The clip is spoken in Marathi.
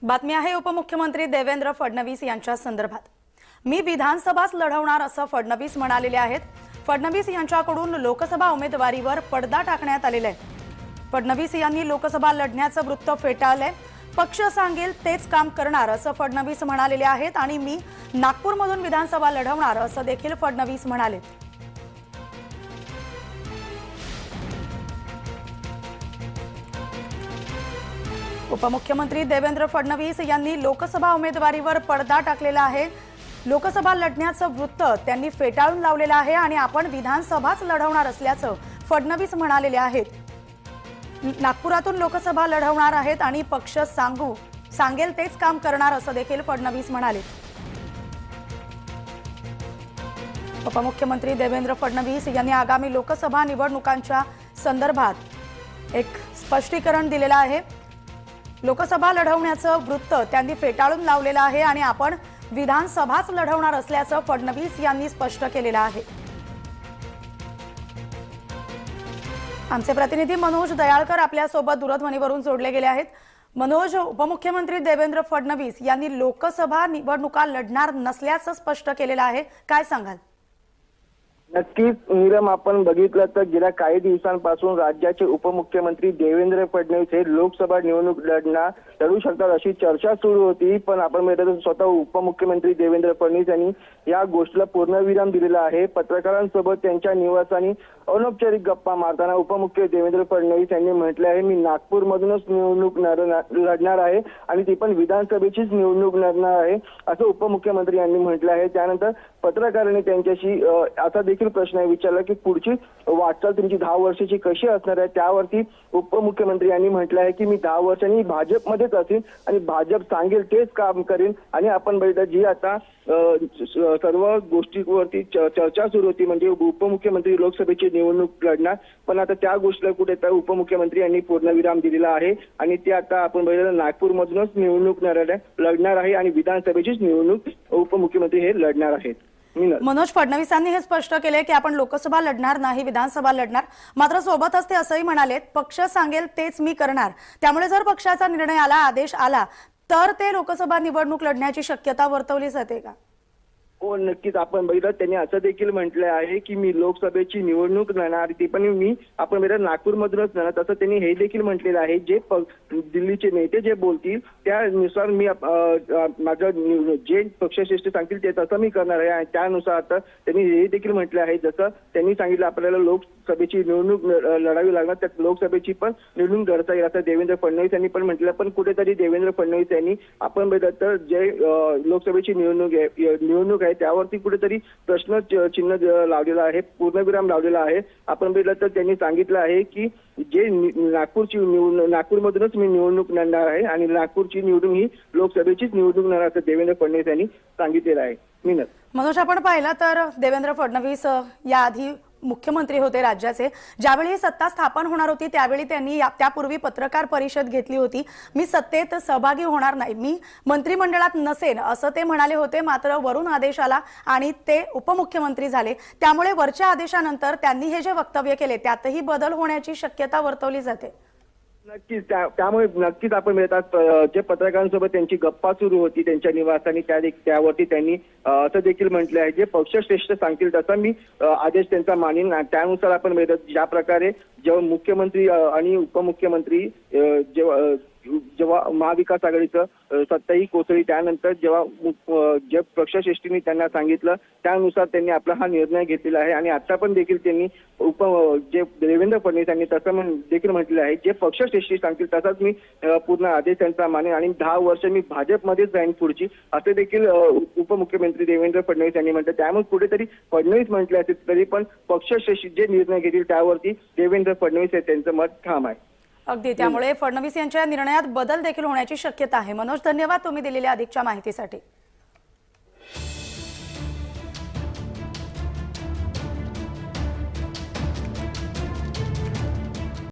बातमी आहे उपमुख्यमंत्री देवेंद्र फडणवीस यांच्या संदर्भात। मी विधानसभाच लढवणार असं फडणवीस म्हणालेले आहेत। फडणवीस यांच्याकडून लोकसभा उमेदवारीवर पडदा टाकण्यात आलेला आहे। फडणवीस यांनी लोकसभा लढण्याचं वृत्त फेटाळलंय। पक्ष सांगेल तेच काम करणार असं फडणवीस म्हणालेले आहेत आणि मी नागपूरमधून विधानसभा लढवणार असं देखील फडणवीस म्हणाले। उपमुख्यमंत्री देवेंद्र फडणवीस यांनी लोकसभा उमेदवारीवर पडदा टाकलेला आहे। लोकसभा लढण्याचं वृत्त त्यांनी फेटाळून लावलेलं आहे आणि आपण विधानसभाच लढवणार असल्याचं फडणवीस म्हणालेले आहेत। नागपुरातून लोकसभा लढवणार आहेत आणि पक्ष सांगेल तेच काम करणार असं देखील फडणवीस म्हणाले। उपमुख्यमंत्री देवेंद्र फडणवीस यांनी आगामी लोकसभा निवडणुकांच्या संदर्भात एक स्पष्टीकरण दिलेलं आहे। लोकसभा लढवण्याचं वृत्त त्यांनी फेटाळून लावलेलं आहे आणि आपण विधानसभाच लढवणार असल्याचं फडणवीस यांनी स्पष्ट केलेलं आहे। आमचे प्रतिनिधी मनोज दयाळकर आपल्या सोबत दूरध्वनीवरून जोडले गेले आहेत। मनोज, उपमुख्यमंत्री देवेंद्र फडणवीस यांनी लोकसभा निवडणुका लढणार नसल्याचं स्पष्ट केलेलं आहे, काय सांगाल? नक्कीच नीरम, आपण बघितलं तर गेल्या काही दिवसांपासून राज्याचे उपमुख्यमंत्री देवेंद्र फडणवीस हे लोकसभा निवडणूक लढू शकतात अशी चर्चा सुरू होती। पण आपण बघितलं स्वतः उपमुख्यमंत्री देवेंद्र फडणवीस यांनी या गोष्टीला पूर्णविराम दिलेला आहे। पत्रकारांसोबत त्यांच्या निवासाने अनौपचारिक गप्पा मारताना उपमुख्यमंत्री देवेंद्र फडणवीस यांनी म्हटले आहे, मी नागपूरमधूनच निवडणूक लढणार आहे आणि ती पण विधानसभेचीच निवडणूक लढणार आहे असं उपमुख्यमंत्री यांनी म्हटलं आहे। त्यानंतर पत्रकारांनी त्यांच्याशी असा देखील प्रश्न विचारला की पुढची वाटचाल तुमची 10 वर्षाची कशी असणार आहे। त्यावरती उपमुख्यमंत्री यांनी म्हटलं आहे की मी 10 वर्षांनी भाजपमध्येच असेल आणि भाजप सांगेल तेच काम करेन। आणि आपण बघितलं जी आता सर्व गोष्टीवरती चर्चा सुरू होती, म्हणजे उपमुख्यमंत्री लोकसभेची निवडणूक लढणार, पण आता त्या गोष्टीला कुठे तर उपमुख्यमंत्री यांनी पूर्णविराम दिलेला आहे आणि ते आता आपण बघितलं नागपूरमधूनच निवडणूक लढणार आहे आणि विधानसभेचीच निवडणूक उपमुख्यमंत्री हे लढणार आहेत। मनोज, फडणवीसांनी हे स्पष्ट केले की आपण लोकसभा लढणार नाही, विधानसभा लढणार, मात्र सोबतच ते असंही म्हणाले पक्ष सांगेल तेच मी करणार। त्यामुळे जर पक्षाचा निर्णय आला, आदेश आला तर ते लोकसभा निवडणूक लढण्याची शक्यता वर्तवली जाते का? हो, नक्कीच आपण बघितलं त्यांनी असं देखील म्हटलं आहे की मी लोकसभेची निवडणूक लढणार, ती पण मी आपण बघितलं नागपूरमधूनच लढणार, तसं त्यांनी हे देखील म्हटलेलं आहे जे दिल्लीचे नेते जे बोलतील त्यानुसार मी माझं जे पक्षश्रेष्ठ सांगतील ते तसं मी करणार आहे। आणि त्यानुसार आता त्यांनी हे देखील म्हटलं आहे जसं त्यांनी सांगितलं आपल्याला लोकसभेची निवडणूक लढावी लागणार, त्या लोकसभेची पण निवडणूक लढता येईल असं देवेंद्र फडणवीस यांनी पण म्हटलं। पण कुठेतरी देवेंद्र फडणवीस यांनी आपण बघितलं तर जे लोकसभेची निवडणूक आहे त्यावरती कुठेतरी प्रश्न चिन्ह लावलेला आहे, पूर्णविराम लावलेला आहे। आपण बघितलं तर त्यांनी सांगितलं आहे की जे नागपूरमधूनच मी निवडणूक लढणार आहे आणि नागपूरची निवडणूक ही लोकसभेचीच निवडणूक लढणार असं देवेंद्र फडणवीस यांनी सांगितलेलं आहे। मनोज, आपण पाहिलं तर देवेंद्र फडणवीस याआधी मुख्यमंत्री होते राज्याचे, ज्यावेळी सत्ता स्थापन होणार होती त्यावेळी त्यांनी त्यापूर्वी पत्रकार परिषद घेतली होती। मी सत्तेत सहभागी होणार नाही, मी मंत्रिमंडळात नसेन असं ते म्हणाले होते, मात्र वरून आदेश आला आणि ते उपमुख्यमंत्री झाले। त्यामुळे वरच्या आदेशानंतर त्यांनी हे जे वक्तव्य केले त्यातही बदल होण्याची शक्यता वर्तवली जाते। नक्कीच, त्यामुळे नक्कीच आपण मिळतात जे पत्रकारांसोबत त्यांची गप्पा सुरू होती त्यांच्या निवासाने त्यावरती त्यांनी असं देखील म्हटलं आहे जे पक्षश्रेष्ठ सांगतील तसा मी आदेश त्यांचा मानेन। त्यानुसार आपण मिळतात ज्या प्रकारे जेव्हा मुख्यमंत्री आणि उपमुख्यमंत्री जेव्हा महाविकास आघाडीचं सत्ताही कोसळली त्यानंतर जेव्हा जे पक्षश्रेष्ठींनी त्यांना सांगितलं त्यानुसार त्यांनी आपला हा निर्णय घेतलेला आहे। आणि आता पण देखील त्यांनी जे देवेंद्र फडणवीस यांनी तसं देखील म्हटलं आहे जे पक्षश्रेष्ठी सांगतील तसाच मी पूर्ण आदेश त्यांचा मानेन आणि 10 वर्ष मी भाजपमध्येच राहीन पुढची असे देखील उपमुख्यमंत्री देवेंद्र फडणवीस यांनी म्हटलं। त्यामुळे कुठेतरी फडणवीस म्हटले असेल तरी पण पक्षश्रेष्ठी जे निर्णय घेतील त्यावरती देवेंद्र फडणवीस हे त्यांचं मत ठाम आहे। अगदी, त्यामुळे फडणवीस यांच्या निर्णयात बदल देखील होण्याची शक्यता आहे। मनोज, धन्यवाद तुम्ही दिलेल्या अधिकच्या माहितीसाठी।